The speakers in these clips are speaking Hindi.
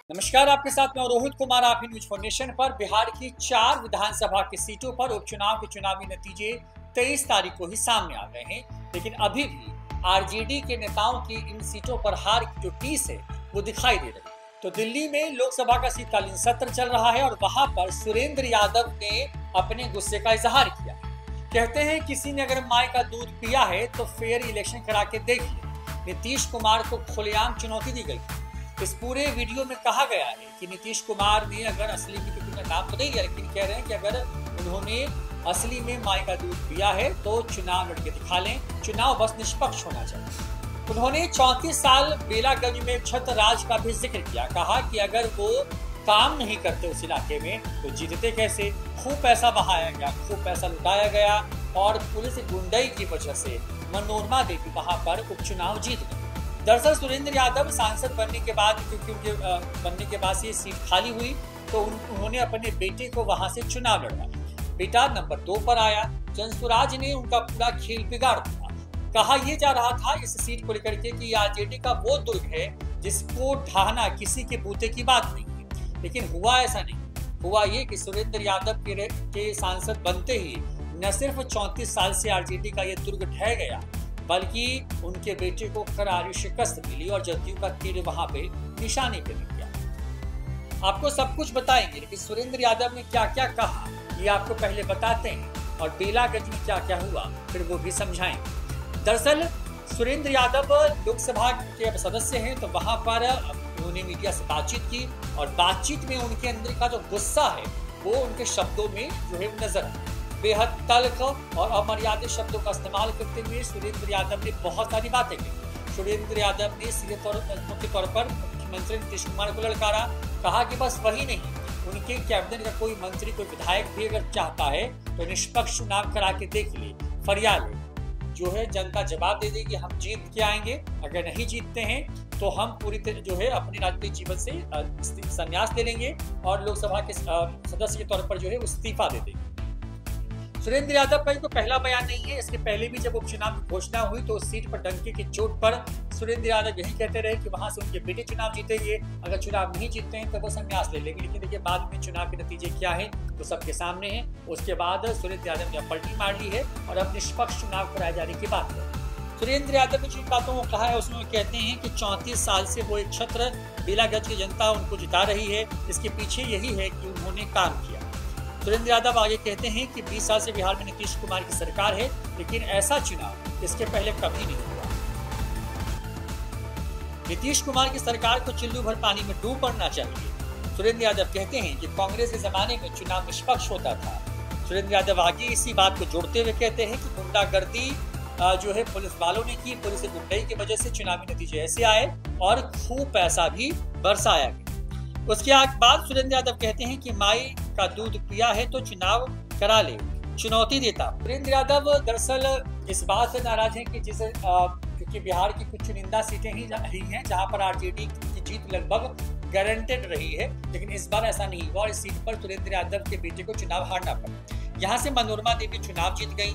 नमस्कार, आपके साथ मैं रोहित कुमार। आप न्यूज फाउंडेशन पर। बिहार की 4 विधानसभा की सीटों पर उपचुनाव के चुनावी नतीजे 23 तारीख को ही सामने आ गए हैं, लेकिन अभी भी आरजेडी के नेताओं की इन सीटों पर हार की जो टीस है वो दिखाई दे रही है। तो दिल्ली में लोकसभा का शीतकालीन सत्र चल रहा है और वहां पर सुरेंद्र यादव ने अपने गुस्से का इजहार किया। कहते हैं किसी ने अगर माय का दूध पिया है तो फेयर इलेक्शन करा के देख ले। नीतीश कुमार को खुलेआम चुनौती दी गई। इस पूरे वीडियो में कहा गया है कि नीतीश कुमार ने अगर असली में, क्योंकि उनका नाम तो नहीं लिया, लेकिन कह रहे हैं कि अगर उन्होंने असली में माय का दूध पिया है तो चुनाव लड़के दिखा लें, चुनाव बस निष्पक्ष होना चाहिए। उन्होंने 34 साल बेलागंज में छत्र राज का भी जिक्र किया। कहा कि अगर वो काम नहीं करते उस इलाके में तो जीतते कैसे। खूब पैसा बहाया गया, खूब पैसा लुटाया गया और पुलिस गुंडई की वजह से मनोरमा देवी वहां पर उपचुनाव जीत गए। दरअसल सुरेंद्र यादव सांसद बनने के बाद, क्योंकि उनके बनने के बाद से सीट खाली हुई, तो उन्होंने अपने बेटे को वहां से चुनाव लड़वाया। बेटा नंबर 2 पर आया। जनसुराज ने उनका पूरा खेल बिगाड़ दिया। कहा यह जा रहा था इस सीट को लेकर के कि आरजेडी का वो दुर्ग है जिसको ढाना किसी के बूते की बात नहीं है, लेकिन हुआ ऐसा नहीं। हुआ ये कि सुरेंद्र यादव के सांसद बनते ही न सिर्फ 34 साल से आरजेडी का ये दुर्ग ढह गया, बल्कि उनके बेटे को करारी शिकस्त मिली और जदयू का तीर वहां पे निशाने पे लग गया। आपको सब कुछ बताएंगे, लेकिन सुरेंद्र यादव ने क्या क्या कहा ये आपको पहले बताते हैं और बेलागंज में क्या क्या हुआ फिर वो भी समझाएंगे। दरअसल सुरेंद्र यादव लोकसभा के सदस्य हैं, तो वहां पर उन्होंने मीडिया से बातचीत की और बातचीत में उनके अंदर का जो गुस्सा है वो उनके शब्दों में जो है नजर आया। बेहद तल्ख और अमर्यादित शब्दों का इस्तेमाल करते हुए सुरेंद्र यादव ने बहुत सारी बातें की। सुरेंद्र यादव ने सीधे मुख्य तौर पर मुख्यमंत्री नीतीश कुमार को ललकारा। कहा कि बस वही नहीं, उनके कैबिनेट का कोई मंत्री, कोई विधायक भी अगर चाहता है तो निष्पक्ष चुनाव करा के देख ले, फरियाद जो है जनता जवाब दे देगी। हम जीत के आएंगे, अगर नहीं जीतते हैं तो हम पूरी तरह जो है अपने राजनीतिक जीवन से संन्यास ले लेंगे और लोकसभा के सदस्य के तौर पर जो है इस्तीफा दे देंगे। सुरेंद्र यादव का तो पहला बयान नहीं है। इसके पहले भी जब उपचुनाव की घोषणा हुई तो उस सीट पर डंके की चोट पर सुरेंद्र यादव यही कहते रहे कि वहां से उनके बेटे चुनाव जीतेंगे, अगर चुनाव नहीं जीतते हैं तो वो संन्यास ले लेंगे। लेकिन देखिए बाद में चुनाव के नतीजे क्या है वो सबके सामने है। उसके बाद सुरेंद्र यादव ने पलटी मार ली है और अब निष्पक्ष चुनाव कराए जाने की बात है। सुरेंद्र यादव ने जिन बातों को कहा है उसमें कहते हैं कि 34 साल से वो एक छत्र बेलागंज की जनता उनको जिता रही है। इसके पीछे यही है कि उन्होंने काम किया। सुरेंद्र यादव आगे कहते हैं कि 20 साल से बिहार में नीतीश कुमार की सरकार है, लेकिन ऐसा चुनाव इसके पहले कभी नहीं हुआ। नीतीश कुमार की सरकार को चिल्लू भर पानी में डूब पड़ना चाहिए। सुरेंद्र यादव कहते हैं कि कांग्रेस के जमाने में चुनाव निष्पक्ष होता था। सुरेंद्र यादव आगे इसी बात को जोड़ते हुए कहते हैं कि गुंडागर्दी जो है पुलिस वालों ने की, पुलिस गुंडई की वजह से चुनावी नतीजे ऐसे आए और खूब पैसा भी बरसाया गया। उसके बाद सुरेंद्र यादव कहते हैं कि माई का दूध पिया है तो चुनाव करा ले, चुनौती देता। सुरेंद्र यादव दरअसल इस बात से नाराज हैं कि क्योंकि बिहार की कुछ चुनिंदा सीटें ही हैं जहां पर आरजेडी की जीत लगभग गारंटेड रही है, लेकिन इस बार ऐसा नहीं हुआ और इस सीट पर सुरेंद्र यादव के बेटे को चुनाव हारना पड़ा। यहाँ से मनोरमा देवी चुनाव जीत गई।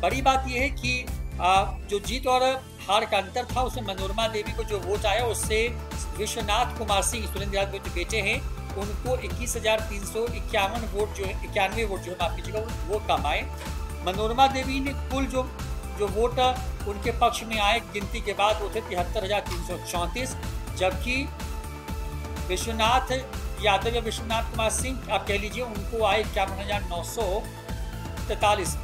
बड़ी बात यह है कि जो जीत और हार का अंतर था उसमें मनोरमा देवी को जो वोट आया उससे विश्वनाथ कुमार सिंह, सुरेंद्र यादव के बेटे हैं, उनको 21,351 वोट जो है 91 वोट जो है माफ कीजिएगा वो कम आए। मनोरमा देवी ने कुल जो वोट उनके पक्ष में आए गिनती के बाद वो थे 73,334, जबकि विश्वनाथ यादव या विश्वनाथ कुमार सिंह आप कह लीजिए उनको आए 51,943,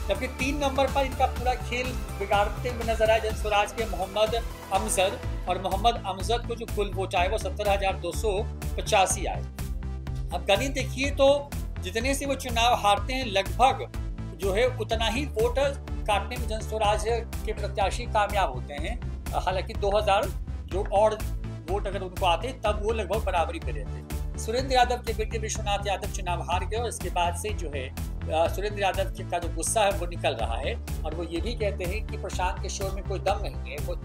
जबकि 3 नंबर पर इनका पूरा खेल बिगाड़ते हुए नजर आए जनसुराज के मोहम्मद अमजद, और मोहम्मद अमजद को जो कुल वोट आए वो 17,285 आए। अब गणित देखिए तो जितने से वो चुनाव हारते हैं लगभग जो है उतना ही वोट काटने में जनसुराज के प्रत्याशी कामयाब होते हैं। हालांकि 2000 जो और वोट अगर उनको आते तब वो लगभग बराबरी पे रहते। सुरेंद्र यादव के बेटे विश्वनाथ यादव चुनाव हार गए और इसके बाद से जो है सुरेंद्र यादव का जो गुस्सा है वो निकल रहा है और वो ये भी कहते हैं कि प्रशांत किशोर में कोई दम नहीं है, वो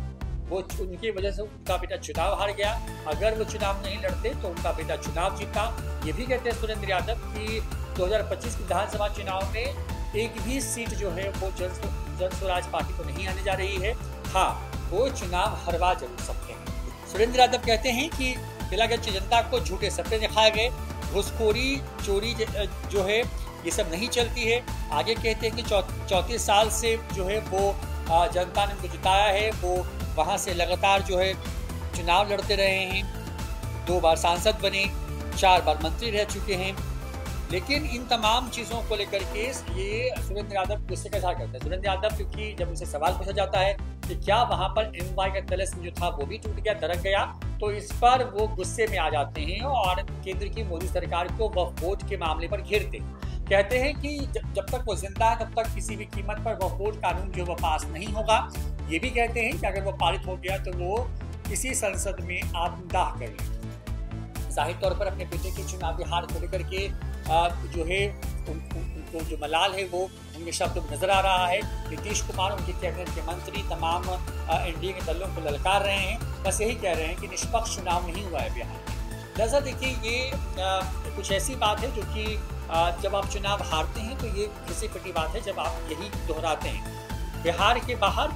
उनकी वजह से उनका बेटा चुनाव हार गया। अगर वो चुनाव नहीं लड़ते तो उनका बेटा चुनाव जीता। ये भी कहते हैं सुरेंद्र यादव कि 2025 विधानसभा चुनाव में एक भी सीट जो है वो जनसुराज पार्टी को नहीं आने जा रही है। हाँ, वो चुनाव हरवा जरूर सकते हैं। सुरेंद्र यादव कहते हैं कि बेलागंज की जनता को झूठे सपने दिखाए गए, घुसखोरी चोरी जो है ये सब नहीं चलती है। आगे कहते हैं कि 34 साल से जो है वो जनता ने उनको जिताया है, वो वहाँ से लगातार जो है चुनाव लड़ते रहे हैं, 2 बार सांसद बने, 4 बार मंत्री रह चुके हैं। लेकिन इन तमाम चीज़ों को लेकर के ये सुरेंद्र यादव गुस्से का इजहार करते हैं। सुरेंद्र यादव क्योंकि जब उनसे सवाल पूछा जाता है कि क्या वहाँ पर एमवाई का तलस्म जो था वो भी टूट गया, दरक गया, तो इस पर वो गुस्से में आ जाते हैं और केंद्र की मोदी सरकार को वक्फ बोर्ड के मामले पर घेरते हैं। कहते हैं कि जब तक वो जिंदा है तब तक किसी भी कीमत पर वक्फ बोर्ड कानून जो वो पास नहीं होगा। ये भी कहते हैं कि अगर वो पारित हो गया तो वो इसी संसद में आत्मदाह कर लेंगे। जाहिर तौर पर अपने बेटे की चुनावी हार को लेकर के जो है उनको जो मलाल है वो उनके शब्द नजर आ रहा है। नीतीश कुमार, उनके कैबिनेट के मंत्री, तमाम एनडीए के दलों को ललकार रहे हैं, बस यही कह रहे हैं कि निष्पक्ष चुनाव नहीं हुआ है बिहार में। दरअसल देखिए, ये कुछ ऐसी बात है जो कि जब आप चुनाव हारते हैं तो ये घिसी पिटी बात है जब आप यही दोहराते हैं। बिहार के बाहर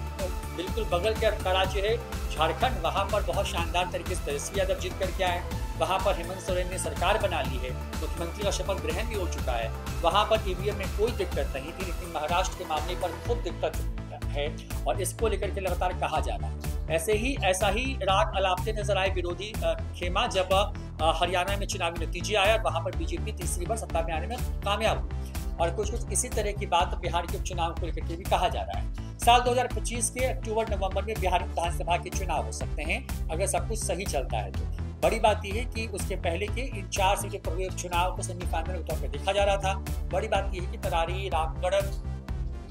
बिल्कुल बगल के राज्य है झारखंड, वहाँ पर बहुत शानदार तरीके से तेजस्वी यादव जीत करके आए। वहाँ पर हेमंत सोरेन ने सरकार बना ली है, मुख्यमंत्री का शपथ ग्रहण भी हो चुका है। वहाँ पर ईवीएम में कोई दिक्कत नहीं थी, लेकिन महाराष्ट्र के मामले पर खूब दिक्कत है और इसको लेकर के लगातार कहा जा रहा है। ऐसा ही राग अलापते नजर आए विरोधी खेमा जब हरियाणा में चुनावी नतीजे आए और वहाँ पर बीजेपी तीसरी बार सत्ता में आने में कामयाब हुई। और कुछ इसी तरह की बात बिहार के उपचुनाव को लेकर के भी कहा जा रहा है। साल 2025 के अक्टूबर-नवंबर में बिहार विधानसभा के चुनाव हो सकते हैं अगर सब कुछ सही चलता है तो। बड़ी बात यह है कि उसके पहले के इन 4 सीटों पर हुए उपचुनाव को सेमीफाइनल के तौर पर देखा जा रहा था। बड़ी बात यह है कि तरारी, रामगढ़,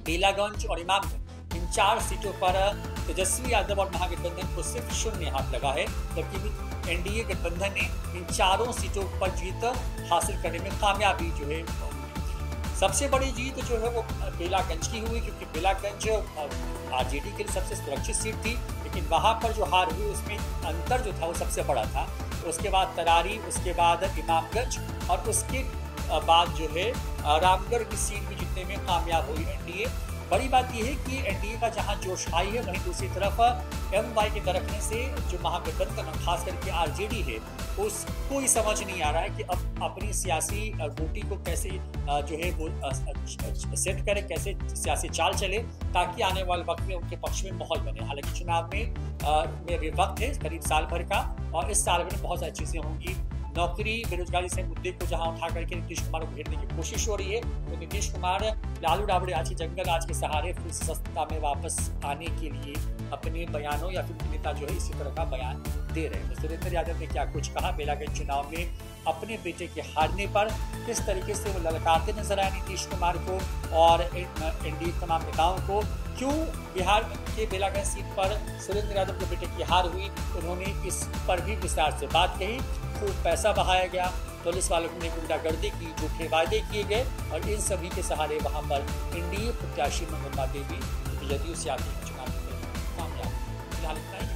बेलागंज और इमामगंज, इन 4 सीटों पर तेजस्वी यादव और महागठबंधन को सिर्फ 0 हाथ लगा है, जबकि एनडीए गठबंधन ने इन 4 सीटों पर जीत हासिल करने में कामयाबी जो है। सबसे बड़ी जीत जो है वो बेलागंज की हुई, क्योंकि बेलागंज आरजेडी के लिए सबसे सुरक्षित सीट थी, लेकिन वहाँ पर जो हार हुई उसमें अंतर जो था वो सबसे बड़ा था। उसके बाद तरारी, उसके बाद इमामगंज और उसके बाद जो है रामगढ़ की सीट भी जीतने में कामयाब हुई एनडीए। बड़ी बात यह है कि एनडीए का जहां जोश हाई है, वहीं दूसरी तरफ एमवाई के दरकने से जो महागठबंधन खास करके आरजेडी है उसको ही समझ नहीं आ रहा है कि अब अपनी सियासी गोटी को कैसे जो है वो सेट करे, कैसे सियासी चाल चले ताकि आने वाले वक्त में उनके पक्ष में माहौल बने। हालांकि चुनाव में अभी वक्त है करीब साल भर का और इस साल में बहुत सारी चीज़ें होंगी। नौकरी, बेरोजगारी से मुद्दे को जहां उठा करके नीतीश कुमार को घेरने की कोशिश हो रही है, तो नीतीश कुमार लालू डाबड़े आज के जंगल आज के सहारे फिर सत्ता में वापस आने के लिए अपने बयानों या फिर नेता जो है इसी तरह का बयान दे रहे हैं। तो सुरेंद्र यादव ने क्या कुछ कहा बेलागंज चुनाव में अपने बेटे के हारने पर, किस तरीके से वो ललकारते नजर आए नीतीश कुमार को और एनडीए तमाम नेताओं को, क्यों बिहार के बेलागंज सीट पर सुरेंद्र यादव के बेटे की हार हुई, उन्होंने इस पर भी विस्तार से बात कही। खूब पैसा बहाया गया, पुलिस वालों ने गुंडागर्दी की, झूठे वायदे किए गए और इन सभी के सहारे वहां पर एनडीए प्रत्याशी मंगलमा देवी जदयू से आगे चुनाव में कामयाब। फिलहाल इतना ही।